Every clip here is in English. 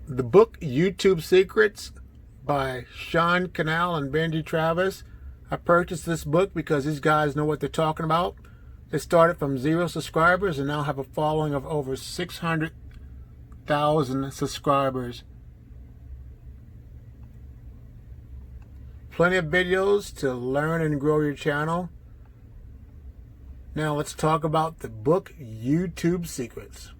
The book YouTube Secrets by Sean Cannell and Benji Travis. I purchased this book because these guys know what they're talking about. They started from 0 subscribers and now have a following of over 600,000 subscribers. Plenty of videos to learn and grow your channel. Now let's talk about the book YouTube Secrets.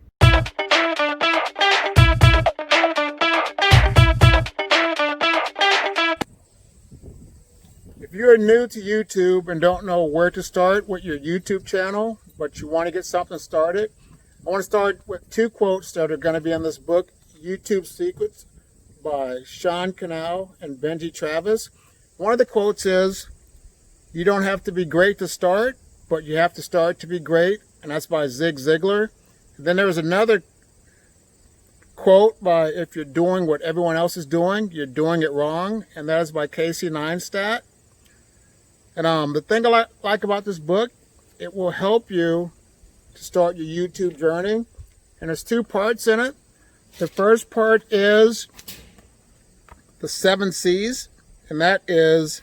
If you're new to YouTube and don't know where to start with your YouTube channel, but you want to get something started, I want to start with 2 quotes that are going to be in this book, YouTube Secrets by Sean Cannell and Benji Travis. One of the quotes is, "You don't have to be great to start, but you have to start to be great," and that's by Zig Ziglar. And then there's another quote by, "If you're doing what everyone else is doing, you're doing it wrong," and that is by Casey Neistat. And the thing I like about this book, it will help you to start your YouTube journey. And there's 2 parts in it. The first part is the 7 C's, and that is,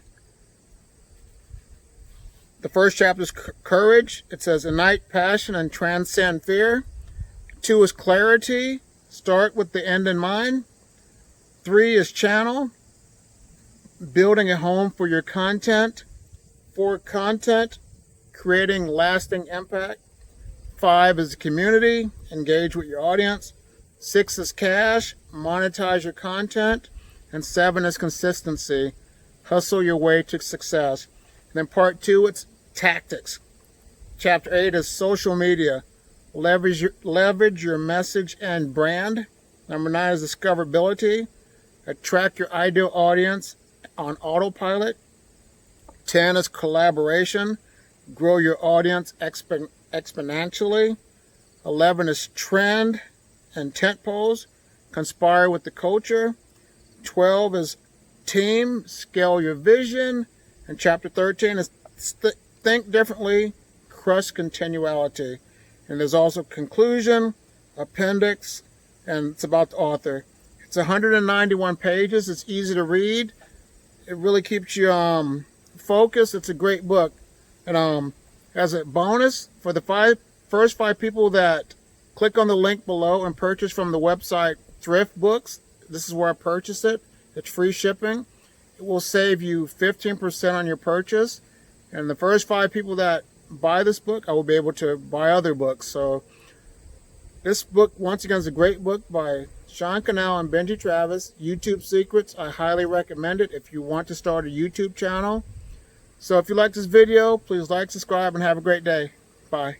the first chapter is courage. It says, ignite passion and transcend fear. 2 is clarity. Start with the end in mind. 3 is channel. Building a home for your content. 4, content. Creating lasting impact. 5 is community. Engage with your audience. 6 is cash. Monetize your content. And 7 is consistency. Hustle your way to success. And then part 2, it's tactics. Chapter 8 is social media. Leverage your message and brand. Number 9 is discoverability. Attract your ideal audience on autopilot. 10 is collaboration. Grow your audience exponentially. 11 is trend and tent poles. Conspire with the culture. 12 is team. Scale your vision. And chapter 13 is think differently. Crush continuality. And there's also conclusion, appendix, and it's about the author. It's 191 pages. It's easy to read. It really keeps you focused. It's a great book. And as a bonus, for the first 5 people that click on the link below and purchase from the website Thrift Books, this is where I purchased it. It's free shipping. It will save you 15% on your purchase. And the first 5 people that buy this book, I will be able to buy other books. So this book, once again, is a great book by Sean Cannell and Benji Travis, YouTube Secrets. I highly recommend it if you want to start a YouTube channel. So if you like this video, please like, subscribe, and have a great day. Bye.